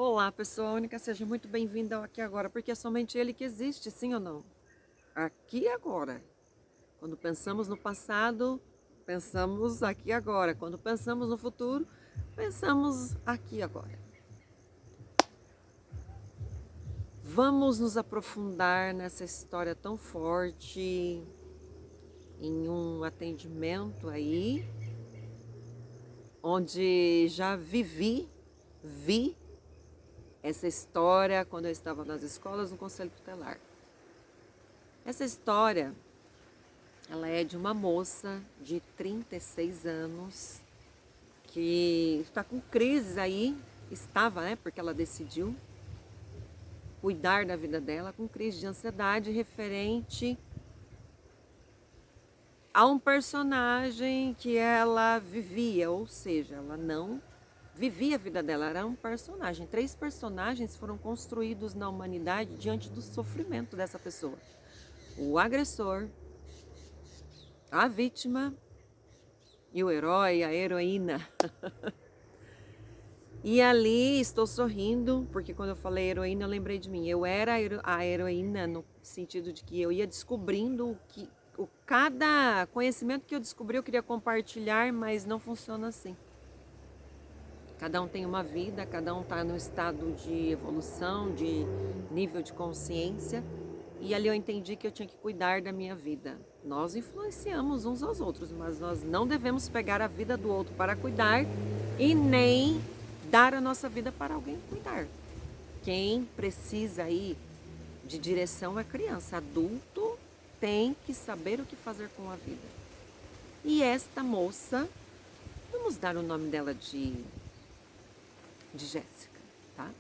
Olá, pessoa única, seja muito bem-vinda ao Aqui e Agora, porque é somente Ele que existe, sim ou não? Aqui e agora. Quando pensamos no passado, pensamos aqui e agora. Quando pensamos no futuro, pensamos aqui e agora. Vamos nos aprofundar nessa história tão forte, em um atendimento aí, onde já vi essa história quando eu estava nas escolas no Conselho Tutelar. Essa história, ela é de uma moça de 36 anos que está com crises aí, estava, né, porque ela decidiu cuidar da vida dela, com crise de ansiedade referente a um personagem que ela vivia, ou seja, ela não vivia a vida dela, era um personagem. 3 personagens foram construídos na humanidade diante do sofrimento dessa pessoa: o agressor, a vítima e o herói, a heroína. E ali estou sorrindo, porque quando eu falei heroína, eu lembrei de mim. Eu era a heroína no sentido de que eu ia descobrindo cada conhecimento que eu descobri, eu queria compartilhar, mas não funciona assim. Cada um tem uma vida, cada um está no estado de evolução, de nível de consciência. E ali eu entendi que eu tinha que cuidar da minha vida. Nós influenciamos uns aos outros, mas nós não devemos pegar a vida do outro para cuidar e nem dar a nossa vida para alguém cuidar. Quem precisa aí de direção é criança. Adulto tem que saber o que fazer com a vida. E esta moça, vamos dar o nome dela de Jéssica, tá?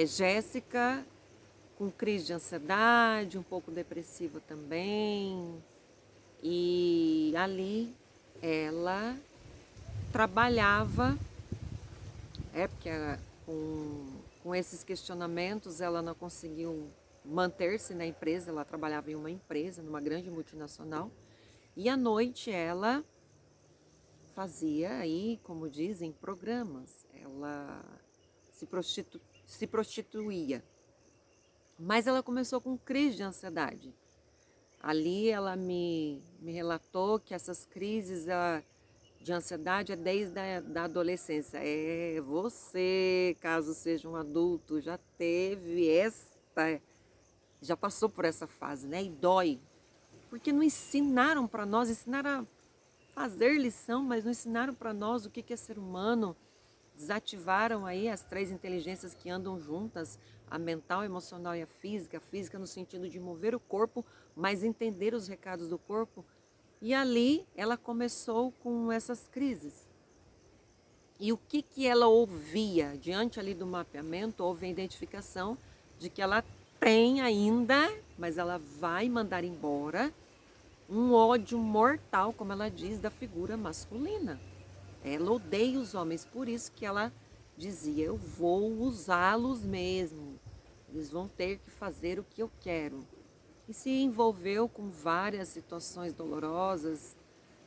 Jéssica com crise de ansiedade, um pouco depressiva também. E ali ela trabalhava, porque com esses questionamentos ela não conseguiu manter-se na empresa, ela trabalhava em uma empresa, numa grande multinacional, e à noite ela fazia aí, como dizem, programas, ela se prostituía. Mas ela começou com crise de ansiedade. Ali ela me relatou que essas crises de ansiedade é desde da adolescência. Você, caso seja um adulto, já teve já passou por essa fase, né? E dói. Porque não ensinaram para nós, ensinaram a fazer lição, mas não ensinaram para nós o que é ser humano. Desativaram aí as 3 inteligências que andam juntas, a mental, a emocional e a física no sentido de mover o corpo, mas entender os recados do corpo. E ali ela começou com essas crises. E o que ela ouvia? Diante ali do mapeamento, houve a identificação de que ela tem ainda, mas ela vai mandar embora, um ódio mortal, como ela diz, da figura masculina. Ela odeia os homens, por isso que ela dizia: eu vou usá-los mesmo, eles vão ter que fazer o que eu quero. E se envolveu com várias situações dolorosas,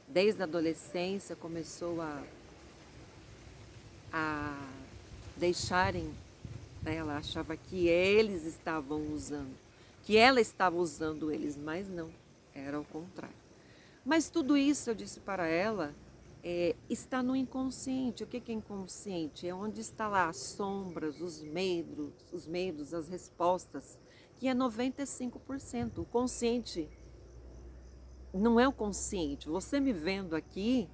desde a adolescência começou a deixarem, né? Ela achava que eles estavam usando, que ela estava usando eles, mas não, era o contrário. Mas tudo isso, eu disse para ela, está no inconsciente. O que é inconsciente? É onde está lá as sombras, os medos, as respostas, que é 95%. O consciente não é o consciente. Você me vendo aqui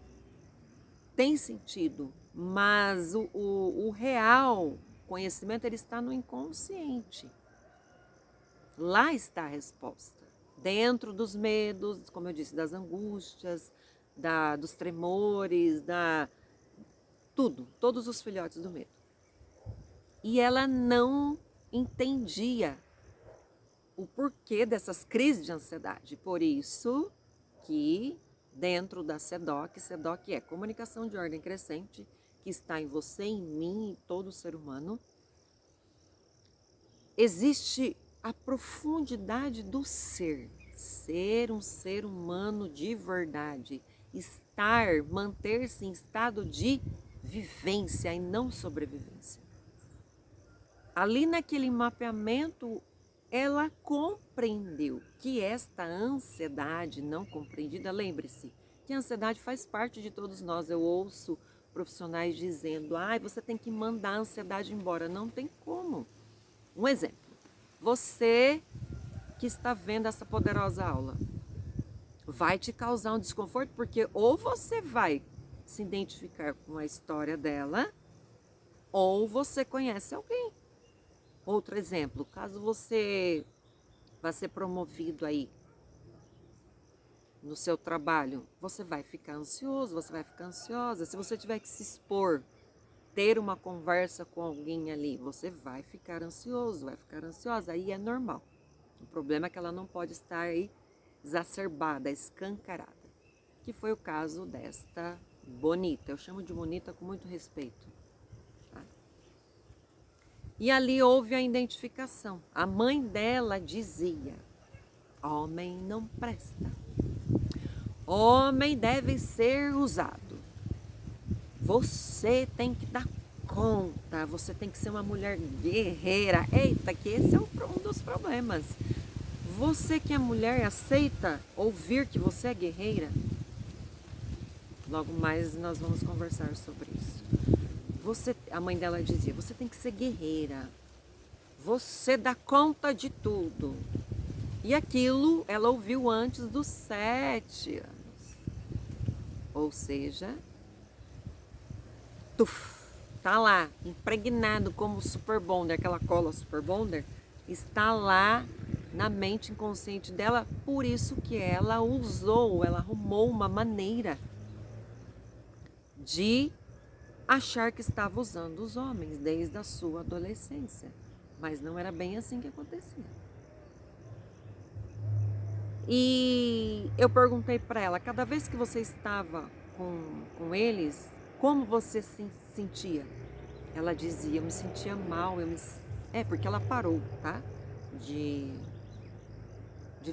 tem sentido, mas o real conhecimento ele está no inconsciente. Lá está a resposta. Dentro dos medos, como eu disse, das angústias, dos tremores, todos os filhotes do medo. E ela não entendia o porquê dessas crises de ansiedade. Por isso que dentro da SEDOC é comunicação de ordem crescente, que está em você, em mim, em todo ser humano, existe a profundidade do ser um ser humano de verdade, manter-se em estado de vivência e não sobrevivência. ali naquele mapeamento, ela compreendeu que esta ansiedade não compreendida, lembre-se que a ansiedade faz parte de todos nós. Eu ouço profissionais dizendo, você tem que mandar a ansiedade embora. Não tem como. Um exemplo, você que está vendo essa poderosa aula, vai te causar um desconforto, porque ou você vai se identificar com a história dela, ou você conhece alguém. Outro exemplo, caso você vai ser promovido aí no seu trabalho, você vai ficar ansioso, você vai ficar ansiosa. Se você tiver que se expor, ter uma conversa com alguém ali, você vai ficar ansioso, vai ficar ansiosa. Aí é normal. O problema é que ela não pode estar aí exacerbada, escancarada. Que foi o caso desta Bonita. Eu chamo de Bonita com muito respeito. Tá? E ali houve a identificação. A mãe dela dizia, homem não presta. Homem deve ser usado. Você tem que dar conta, você tem que ser uma mulher guerreira. Eita, que esse é um dos problemas. Você que é mulher aceita ouvir que você é guerreira? Logo mais nós vamos conversar sobre isso. A mãe dela dizia, você tem que ser guerreira. Você dá conta de tudo. E aquilo ela ouviu antes dos 7 anos. Ou seja, tá lá, impregnado como Super Bonder, aquela cola Super Bonder, está lá na mente inconsciente dela, por isso que ela arrumou uma maneira de achar que estava usando os homens desde a sua adolescência. Mas não era bem assim que acontecia. E eu perguntei para ela, cada vez que você estava com eles, como você se sentia? Ela dizia, eu me sentia mal, porque ela parou, tá? De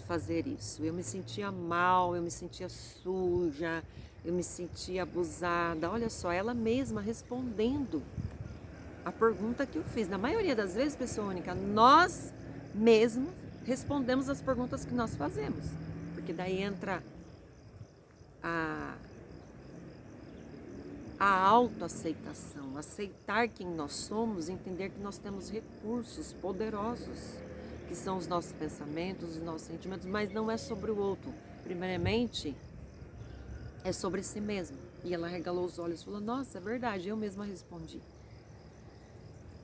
fazer isso. Eu me sentia mal, eu me sentia suja, eu me sentia abusada. Olha só, ela mesma respondendo a pergunta que eu fiz. Na maioria das vezes, pessoa única, nós mesmos respondemos as perguntas que nós fazemos. Porque daí entra a autoaceitação, aceitar quem nós somos, entender que nós temos recursos poderosos, que são os nossos pensamentos, os nossos sentimentos, mas não é sobre o outro. Primeiramente, é sobre si mesmo. E ela regalou os olhos e falou, nossa, é verdade, eu mesma respondi.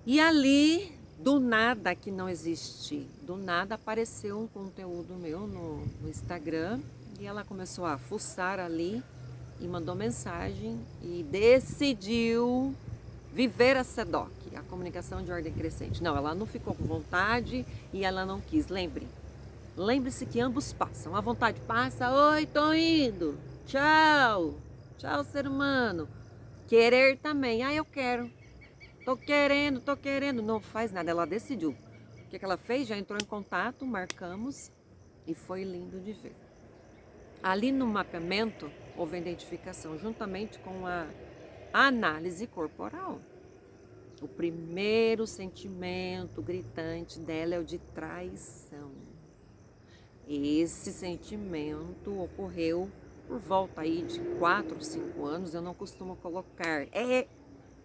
E ali, do nada, que não existe, do nada apareceu um conteúdo meu no Instagram e ela começou a fuçar ali e mandou mensagem e decidiu viver a SEDOC, a comunicação de ordem crescente. Não, ela não ficou com vontade e ela não quis. Lembre-se que ambos passam. A vontade passa, oi, tô indo, tchau, tchau, ser humano. Querer também, eu quero. Tô querendo, não faz nada. Ela decidiu. O que ela fez? Já entrou em contato, marcamos e foi lindo de ver. Ali no mapeamento houve a identificação juntamente com a análise corporal. O primeiro sentimento gritante dela é o de traição. Esse sentimento ocorreu por volta aí de 4 ou 5 anos. Eu não costumo colocar.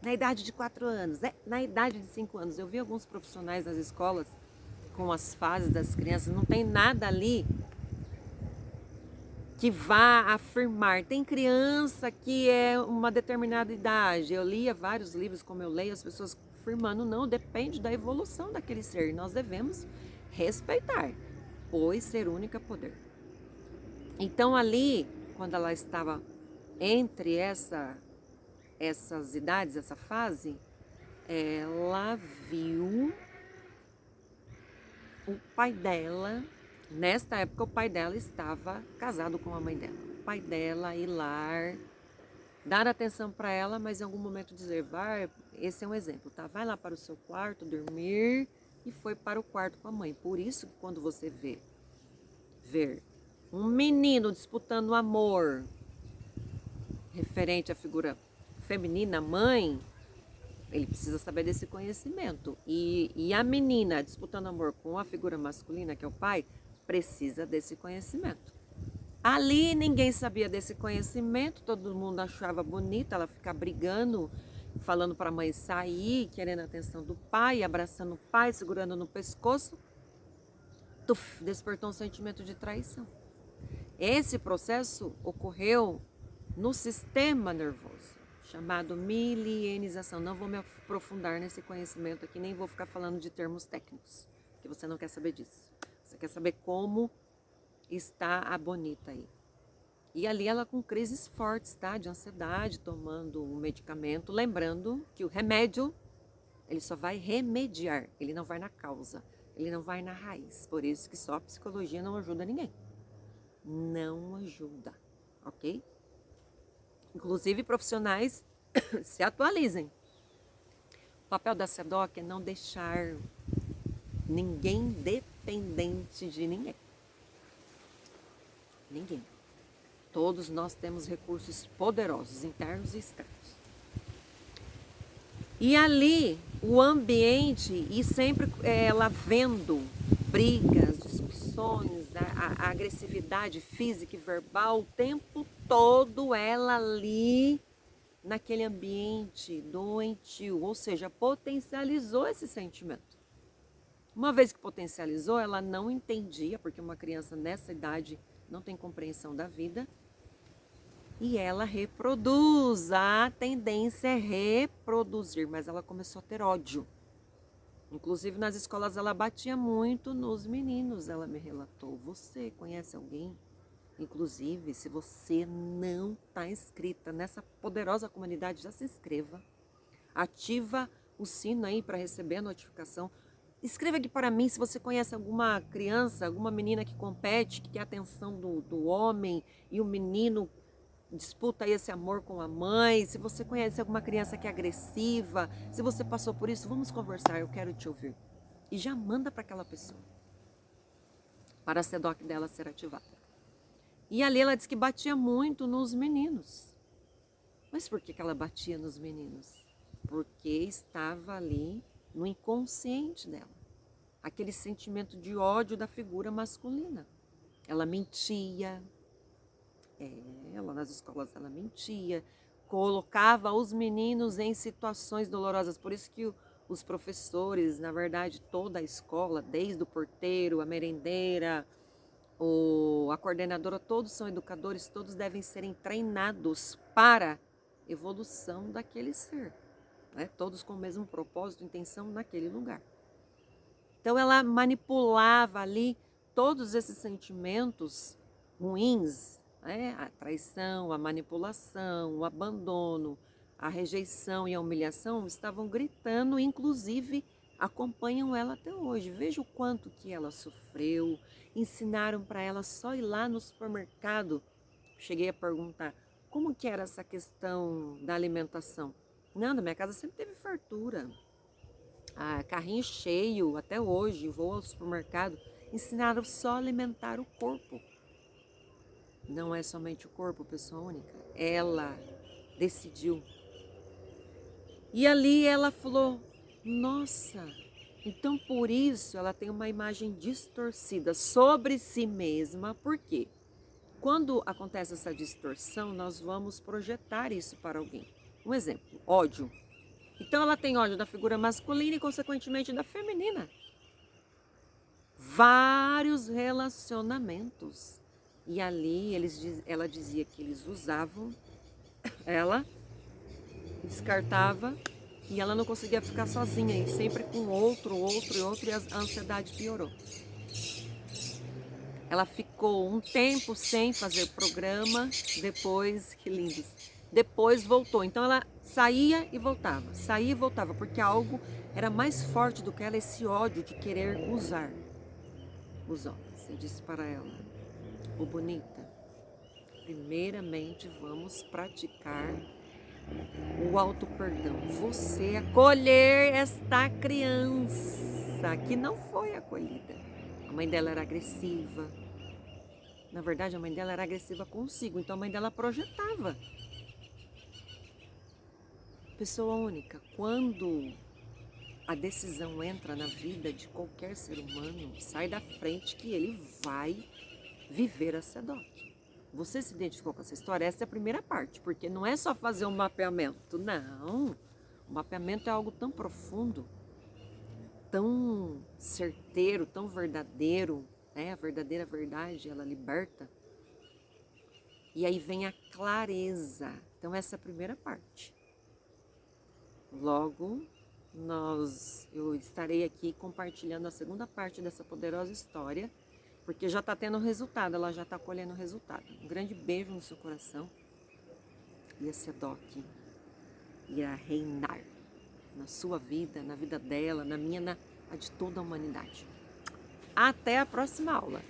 Na idade de 4 anos, na idade de 5 anos. Eu vi alguns profissionais nas escolas com as fases das crianças, não tem nada ali que vá afirmar. Tem criança que é uma determinada idade. Eu lia vários livros, como eu leio, as pessoas afirmando, não, depende da evolução daquele ser. Nós devemos respeitar, pois ser único é poder. Então ali, quando ela estava entre essas idades, essa fase, ela viu o pai dela. Nesta época, o pai dela estava casado com a mãe dela. O pai dela ir lá, dar atenção para ela, mas em algum momento dizer, esse é um exemplo, tá? Vai lá para o seu quarto, dormir, e foi para o quarto com a mãe. Por isso que quando você ver um menino disputando amor referente à figura feminina, mãe, Ele precisa saber desse conhecimento. E a menina disputando amor com a figura masculina, que é o pai, precisa desse conhecimento. Ali ninguém sabia desse conhecimento, todo mundo achava bonita ela ficar brigando, falando para a mãe sair, querendo a atenção do pai, abraçando o pai, segurando no pescoço. Tuf, despertou um sentimento de traição. Esse processo ocorreu no sistema nervoso, chamado milenização. Não vou me aprofundar nesse conhecimento aqui, nem vou ficar falando de termos técnicos, que você não quer saber disso. Você quer saber como está a bonita aí. E ali ela com crises fortes, tá? De ansiedade, tomando um medicamento. Lembrando que o remédio, ele só vai remediar, ele não vai na causa, ele não vai na raiz. Por isso que só a psicologia não ajuda ninguém. Não ajuda, ok? Inclusive profissionais se atualizem. O papel da SEDOC é não deixar ninguém dependente de ninguém. Ninguém. Todos nós temos recursos poderosos, internos e externos. E ali, o ambiente, e sempre ela vendo brigas, discussões, a agressividade física e verbal, o tempo todo ela ali, naquele ambiente doentio, ou seja, potencializou esse sentimento. Uma vez que potencializou, ela não entendia, porque uma criança nessa idade não tem compreensão da vida, e ela reproduz, a tendência é reproduzir, mas ela começou a ter ódio. Inclusive nas escolas ela batia muito nos meninos, ela me relatou. Você conhece alguém? Inclusive, se você não está inscrita nessa poderosa comunidade, já se inscreva. Ativa o sino aí para receber a notificação. Escreva aqui para mim se você conhece alguma criança, alguma menina que compete, que quer a atenção do homem e o menino disputa esse amor com a mãe. Se você conhece alguma criança que é agressiva, se você passou por isso, vamos conversar, eu quero te ouvir. E já manda para aquela pessoa, para a SEDOC dela ser ativada. E ali ela disse que batia muito nos meninos. Mas por que ela batia nos meninos? Porque estava ali no inconsciente dela, aquele sentimento de ódio da figura masculina. Ela mentia, ela nas escolas ela mentia, colocava os meninos em situações dolorosas. Por isso que os professores, na verdade toda a escola, desde o porteiro, a merendeira, a coordenadora, todos são educadores, todos devem serem treinados para evolução daquele ser, né? Todos com o mesmo propósito, intenção naquele lugar. Então ela manipulava ali todos esses sentimentos ruins, né? A traição, a manipulação, o abandono, a rejeição e a humilhação estavam gritando, inclusive acompanham ela até hoje. Veja o quanto que ela sofreu, ensinaram para ela só ir lá no supermercado. Cheguei a perguntar, como que era essa questão da alimentação? Não, na minha casa sempre teve fartura. Carrinho cheio, até hoje, vou ao supermercado, ensinaram só a alimentar o corpo. Não é somente o corpo, pessoa única. Ela decidiu. E ali ela falou, nossa, então por isso ela tem uma imagem distorcida sobre si mesma. Por quê? Quando acontece essa distorção, nós vamos projetar isso para alguém. Um exemplo, ódio. Então ela tem ódio da figura masculina e consequentemente da feminina. Vários relacionamentos. E ali ela dizia que eles usavam ela, descartava, e ela não conseguia ficar sozinha, e sempre com outro, e a ansiedade piorou. Ela ficou um tempo sem fazer programa, depois, que lindos, depois voltou. Então ela saía e voltava, porque algo era mais forte do que ela, esse ódio de querer usar os homens. Eu disse para ela, ô bonita, primeiramente vamos praticar o auto-perdão. Você acolher esta criança que não foi acolhida. A mãe dela era agressiva. Na verdade, a mãe dela era agressiva consigo, então a mãe dela projetava. Pessoa única, quando a decisão entra na vida de qualquer ser humano, sai da frente que ele vai viver a SEDOC. Você se identificou com essa história? Essa é a primeira parte, porque não é só fazer um mapeamento, não. O mapeamento é algo tão profundo, tão certeiro, tão verdadeiro, né? A verdadeira verdade, ela liberta. E aí vem a clareza. Então essa é a primeira parte. Logo, eu estarei aqui compartilhando a segunda parte dessa poderosa história, porque já está tendo resultado, ela já está colhendo resultado. Um grande beijo no seu coração e a SEDOC irá reinar na sua vida, na vida dela, na minha, a de toda a humanidade. Até a próxima aula!